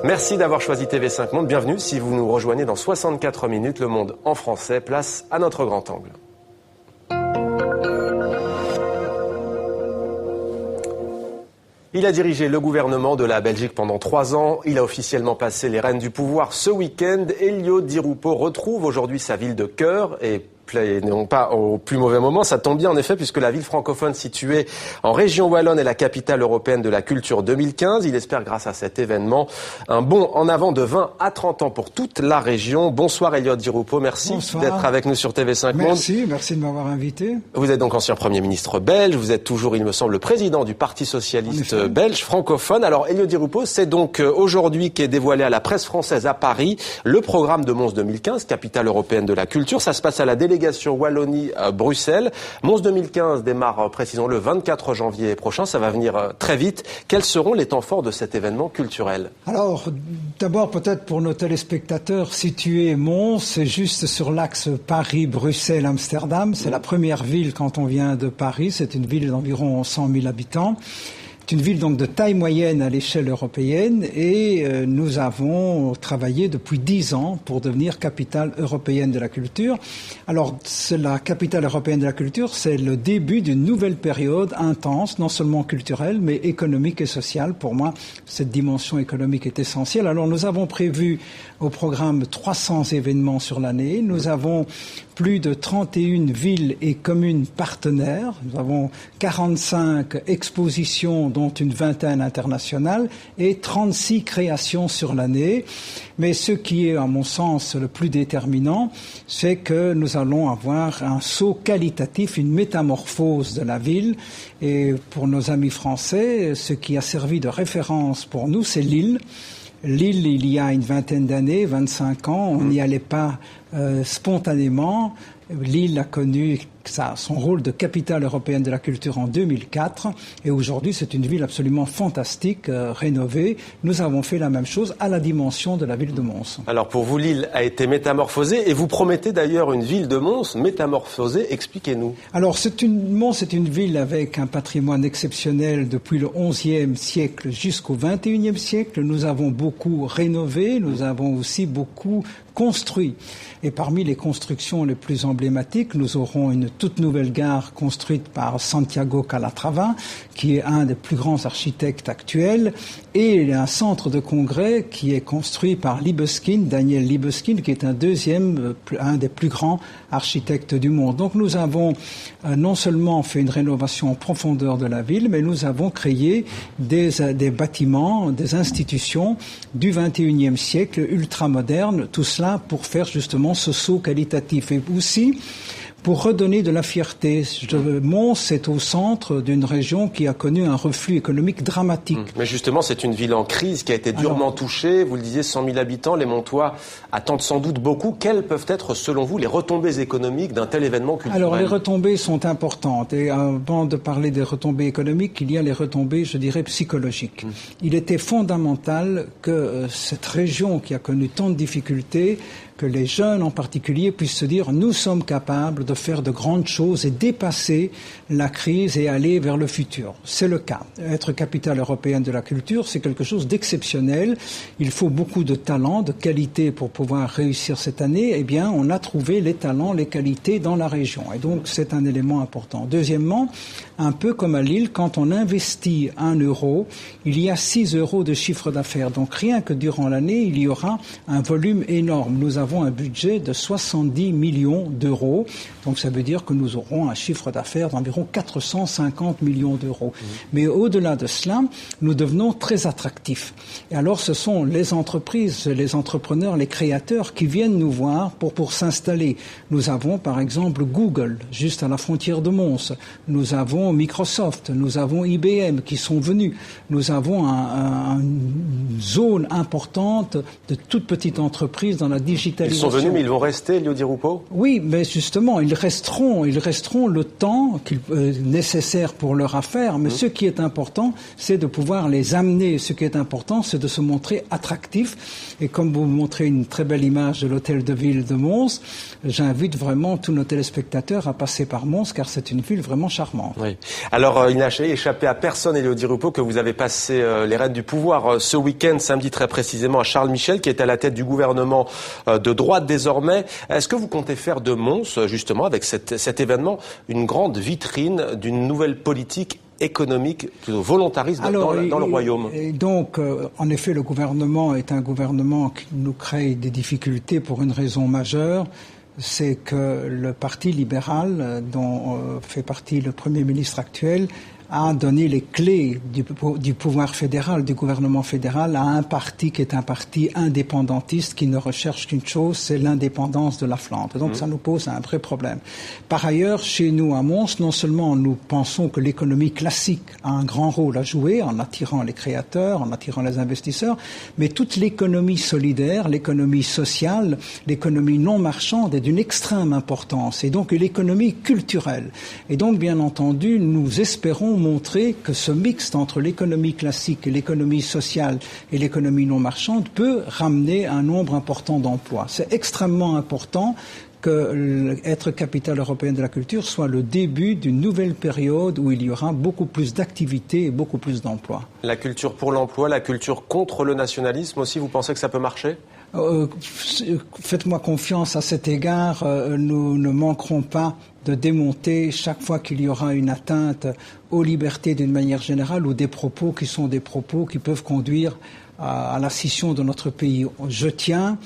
Merci d'avoir choisi TV5 Monde. Bienvenue si vous nous rejoignez dans 64 minutes. Le monde en français, place à notre grand angle. Il a dirigé le gouvernement de la Belgique pendant 3 ans. Il a officiellement passé les rênes du pouvoir ce week-end. Elio Di Rupo retrouve aujourd'hui sa ville de cœur et non pas au plus mauvais moment. Ça tombe bien en effet puisque la ville francophone située en région wallonne est la capitale européenne de la culture 2015. Il espère grâce à cet événement un bond en avant de 20 à 30 ans pour toute la région. Bonsoir Elio Di Rupo, merci d'être avec nous sur TV5 Monde. Merci de m'avoir invité. Vous êtes donc ancien Premier ministre belge, vous êtes toujours, il me semble, le président du Parti socialiste belge francophone. Alors Elio Di Rupo, c'est donc aujourd'hui qu'est dévoilé à la presse française à Paris le programme de Mons 2015, capitale européenne de la culture. Ça se passe à la délégation Wallonie-Bruxelles. Mons 2015 démarre, précisons, le 24 janvier prochain. Ça va venir très vite. Quels seront les temps forts de cet événement culturel? Alors, d'abord, peut-être pour nos téléspectateurs, situer Mons, c'est juste sur l'axe Paris-Bruxelles-Amsterdam. C'est la première ville quand on vient de Paris. C'est une ville d'environ 100 000 habitants. C'est une ville donc de taille moyenne à l'échelle européenne et nous avons travaillé depuis 10 ans pour devenir capitale européenne de la culture. Alors, la capitale européenne de la culture, c'est le début d'une nouvelle période intense, non seulement culturelle, mais économique et sociale. Pour moi, cette dimension économique est essentielle. Alors, nous avons prévu au programme 300 événements sur l'année. Nous avons plus de 31 villes et communes partenaires. Nous avons 45 expositions, dont une vingtaine internationales, et 36 créations sur l'année. Mais ce qui est, à mon sens, le plus déterminant, c'est que nous allons avoir un saut qualitatif, une métamorphose de la ville. Et pour nos amis français, ce qui a servi de référence pour nous, c'est Lille. Lille, il y a une vingtaine d'années, 25 ans, on n'y allait pas spontanément. Lille a connu son rôle de capitale européenne de la culture en 2004 et aujourd'hui c'est une ville absolument fantastique, rénovée. Nous avons fait la même chose à la dimension de la ville de Mons. Alors pour vous, Lille a été métamorphosée et vous promettez d'ailleurs une ville de Mons métamorphosée. Expliquez-nous. Alors Mons est une ville avec un patrimoine exceptionnel depuis le XIe siècle jusqu'au XXIe siècle. Nous avons beaucoup rénové, nous avons aussi beaucoup construit. Et parmi les constructions les plus emblématiques, nous aurons une toute nouvelle gare construite par Santiago Calatrava, qui est un des plus grands architectes actuels, et un centre de congrès qui est construit par Libeskind, Daniel Libeskind, qui est un des plus grands architectes du monde. Donc nous avons non seulement fait une rénovation en profondeur de la ville, mais nous avons créé des bâtiments, des institutions du XXIe siècle ultramodernes, tout cela pour faire justement ce saut qualitatif et aussi pour redonner de la fierté. Mons est au centre d'une région qui a connu un reflux économique dramatique. Mais justement, c'est une ville en crise qui a été durement touchée. Vous le disiez, 100 000 habitants, les Montois attendent sans doute beaucoup. Quelles peuvent être, selon vous, les retombées économiques d'un tel événement culturel? Alors, les retombées sont importantes. Et avant de parler des retombées économiques, il y a les retombées, je dirais, psychologiques. Il était fondamental que cette région qui a connu tant de difficultés, que les jeunes en particulier puissent se dire nous sommes capables de faire de grandes choses et dépasser la crise et aller vers le futur. C'est le cas. Être capitale européenne de la culture, c'est quelque chose d'exceptionnel. Il faut beaucoup de talent, de qualité pour pouvoir réussir cette année. Eh bien, on a trouvé les talents, les qualités dans la région. Et donc, c'est un élément important. Deuxièmement, un peu comme à Lille, quand on investit 1 euro, il y a 6 euros de chiffre d'affaires. Donc, rien que durant l'année, il y aura un volume énorme. Nous avons un budget de 70 millions d'euros. Donc ça veut dire que nous aurons un chiffre d'affaires d'environ 450 millions d'euros. Mais au-delà de cela, nous devenons très attractifs. Et alors ce sont les entreprises, les entrepreneurs, les créateurs qui viennent nous voir pour s'installer. Nous avons par exemple Google, juste à la frontière de Mons. Nous avons Microsoft, nous avons IBM qui sont venus. Nous avons une zone importante de toutes petites entreprises dans la digitalisation digitalisation. Ils sont venus, mais ils vont rester, Elio Di Rupo ? Oui, mais justement, ils resteront le temps nécessaire pour leur affaire. Mais ce qui est important, c'est de pouvoir les amener. Ce qui est important, c'est de se montrer attractif. Et comme vous montrez une très belle image de l'hôtel de ville de Mons, j'invite vraiment tous nos téléspectateurs à passer par Mons, car c'est une ville vraiment charmante. Oui. Alors, il n'a échappé à personne, Elio Di Rupo, que vous avez passé les rênes du pouvoir ce week-end, samedi très précisément, à Charles Michel, qui est à la tête du gouvernement de droite désormais. Est-ce que vous comptez faire de Mons, justement, avec cet événement, une grande vitrine d'une nouvelle politique économique plutôt volontariste dans le royaume? Et donc, en effet, le gouvernement est un gouvernement qui nous crée des difficultés pour une raison majeure. C'est que le Parti libéral, dont fait partie le Premier ministre actuel, a donné les clés du pouvoir fédéral, du gouvernement fédéral, à un parti qui est un parti indépendantiste qui ne recherche qu'une chose, c'est l'indépendance de la Flandre. Donc ça nous pose un vrai problème. Par ailleurs, chez nous à Mons, non seulement nous pensons que l'économie classique a un grand rôle à jouer en attirant les créateurs, en attirant les investisseurs, mais toute l'économie solidaire, l'économie sociale, l'économie non marchande est d'une extrême importance, et donc l'économie culturelle. Et donc, bien entendu, nous espérons montrer que ce mixte entre l'économie classique et l'économie sociale et l'économie non marchande peut ramener un nombre important d'emplois. C'est extrêmement important que être capitale européenne de la culture soit le début d'une nouvelle période où il y aura beaucoup plus d'activités et beaucoup plus d'emplois. La culture pour l'emploi, la culture contre le nationalisme aussi, vous pensez que ça peut marcher ? Faites-moi confiance à cet égard, nous ne manquerons pas de démonter chaque fois qu'il y aura une atteinte aux libertés d'une manière générale ou des propos qui sont des propos qui peuvent conduire à la scission de notre pays. Je tiens,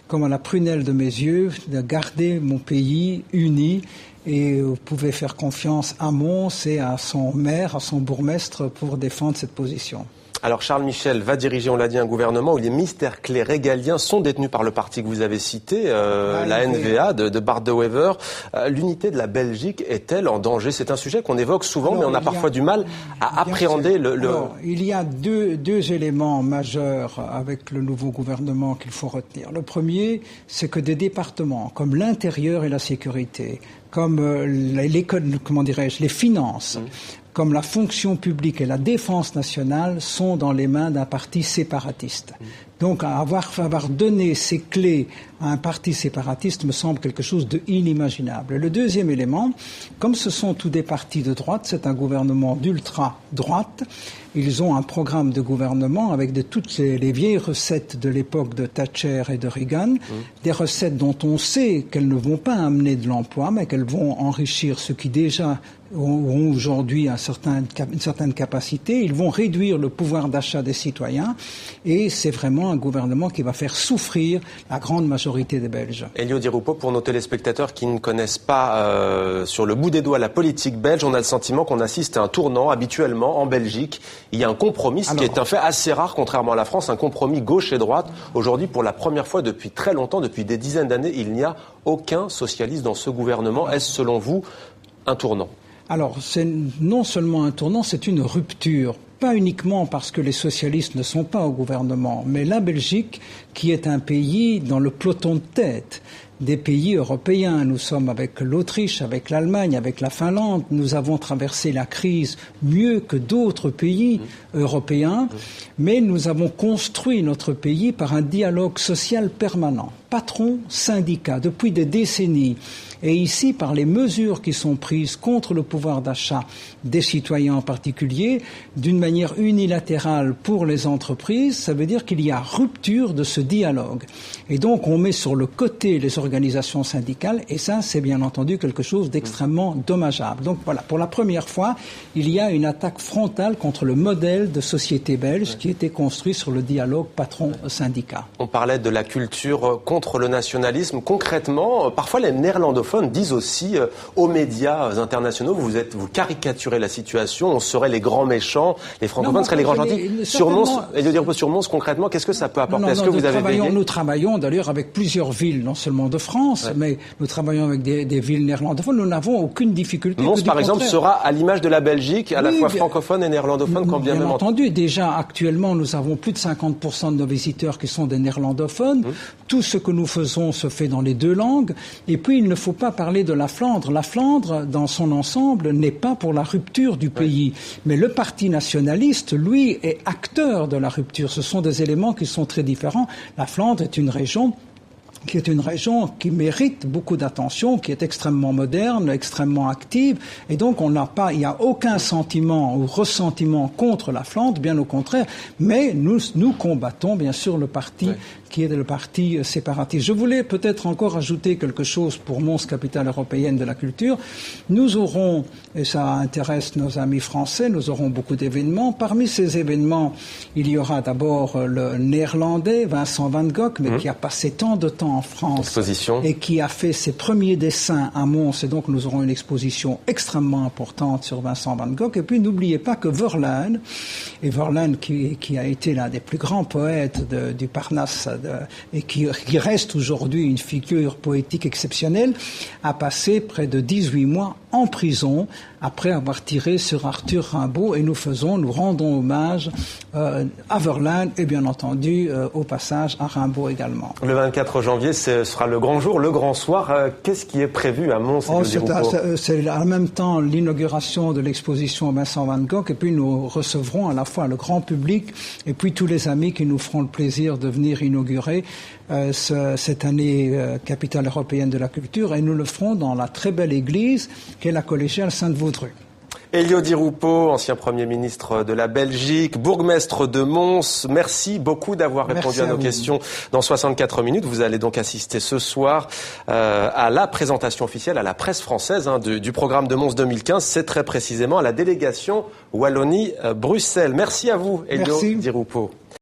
comme à la prunelle de mes yeux, de garder mon pays uni. Et vous pouvez faire confiance à Mons et à son maire, à son bourgmestre pour défendre cette position. Alors Charles Michel va diriger, on l'a dit, un gouvernement où les mystères clés régaliens sont détenus par le parti que vous avez cité, la NVA de Bart De Wever. L'unité de la Belgique est-elle en danger ? C'est un sujet qu'on évoque souvent, mais on a parfois du mal à appréhender le... Alors, il y a deux éléments majeurs avec le nouveau gouvernement qu'il faut retenir. Le premier, c'est que des départements comme l'intérieur et la sécurité, comme les finances, comme la fonction publique et la défense nationale sont dans les mains d'un parti séparatiste. Donc avoir donné ces clés à un parti séparatiste me semble quelque chose d'inimaginable. Le deuxième élément, comme ce sont tous des partis de droite, c'est un gouvernement d'ultra-droite, ils ont un programme de gouvernement avec toutes les vieilles recettes de l'époque de Thatcher et de Reagan, des recettes dont on sait qu'elles ne vont pas amener de l'emploi, mais qu'elles vont enrichir ceux qui déjà ont aujourd'hui une certaine capacité. Ils vont réduire le pouvoir d'achat des citoyens et c'est vraiment un gouvernement qui va faire souffrir la grande majorité des Belges. Elio Di Rupo, pour nos téléspectateurs qui ne connaissent pas sur le bout des doigts la politique belge, on a le sentiment qu'on assiste à un tournant habituellement en Belgique. Il y a un compromis, ce qui est un fait assez rare, contrairement à la France, un compromis gauche et droite. Aujourd'hui, pour la première fois depuis très longtemps, depuis des dizaines d'années, il n'y a aucun socialiste dans ce gouvernement. Est-ce, selon vous, un tournant ? Alors, c'est non seulement un tournant, c'est une rupture. Pas uniquement parce que les socialistes ne sont pas au gouvernement, mais la Belgique, qui est un pays dans le peloton de tête des pays européens. Nous sommes avec l'Autriche, avec l'Allemagne, avec la Finlande. Nous avons traversé la crise mieux que d'autres pays européens, mais nous avons construit notre pays par un dialogue social permanent. Patrons, syndicats, depuis des décennies. Et ici, par les mesures qui sont prises contre le pouvoir d'achat des citoyens en particulier, d'une manière unilatérale pour les entreprises, ça veut dire qu'il y a rupture de ce dialogue. Et donc, on met sur le côté les organisations syndicales, et ça, c'est bien entendu quelque chose d'extrêmement dommageable. Donc voilà, pour la première fois, il y a une attaque frontale contre le modèle de société belge qui était construit sur le dialogue patron-syndicat. On parlait de la culture contre le nationalisme. Concrètement, parfois les néerlandophones disent aussi aux médias internationaux, vous caricaturez la situation, on serait les grands méchants, les francophones seraient les grands gentils. Sur Mons, concrètement, qu'est-ce que ça peut apporter ? Est-ce que vous avez veillé ? Nous travaillons d'ailleurs avec plusieurs villes, non seulement de de France, mais nous travaillons avec des villes néerlandophones. Nous n'avons aucune difficulté. Mons, par exemple, sera à l'image de la Belgique, à la fois francophone et néerlandophone, quand bien même entendu. Déjà, actuellement, nous avons plus de 50% de nos visiteurs qui sont des néerlandophones. Tout ce que nous faisons se fait dans les deux langues. Et puis, il ne faut pas parler de la Flandre. La Flandre, dans son ensemble, n'est pas pour la rupture du pays. Mais le Parti nationaliste, lui, est acteur de la rupture. Ce sont des éléments qui sont très différents. La Flandre est une région qui mérite beaucoup d'attention, qui est extrêmement moderne, extrêmement active, et donc il n'y a aucun sentiment ou ressentiment contre la Flandre, bien au contraire, mais nous combattons bien sûr le parti qui est le parti séparatiste. Je voulais peut-être encore ajouter quelque chose pour Mons, capitale européenne de la culture. Nous aurons, et ça intéresse nos amis français, nous aurons beaucoup d'événements. Parmi ces événements, il y aura d'abord le néerlandais Vincent van Gogh, mais qui a passé tant de temps en France et qui a fait ses premiers dessins à Mons, et donc nous aurons une exposition extrêmement importante sur Vincent van Gogh. Et puis n'oubliez pas que Verlaine, qui a été l'un des plus grands poètes du Parnasse et qui reste aujourd'hui une figure poétique exceptionnelle, a passé près de 18 mois en prison après avoir tiré sur Arthur Rimbaud, et nous rendons hommage à Verlaine et bien entendu au passage à Rimbaud également. Le 24 janvier, ce sera le grand jour, le grand soir. Qu'est-ce qui est prévu à Mons? C'est en même temps l'inauguration de l'exposition Vincent van Gogh, et puis nous recevrons à la fois le grand public et puis tous les amis qui nous feront le plaisir de venir inaugurer cette année capitale européenne de la culture, et nous le ferons dans la très belle église qu'est la collégiale Sainte-Vaudrue. Elio Di Rupo, ancien Premier ministre de la Belgique, bourgmestre de Mons, merci beaucoup d'avoir répondu à nos questions dans 64 minutes. Vous allez donc assister ce soir à la présentation officielle à la presse française du programme de Mons 2015. C'est très précisément à la délégation Wallonie-Bruxelles. Merci à vous, Elio Di Rupo.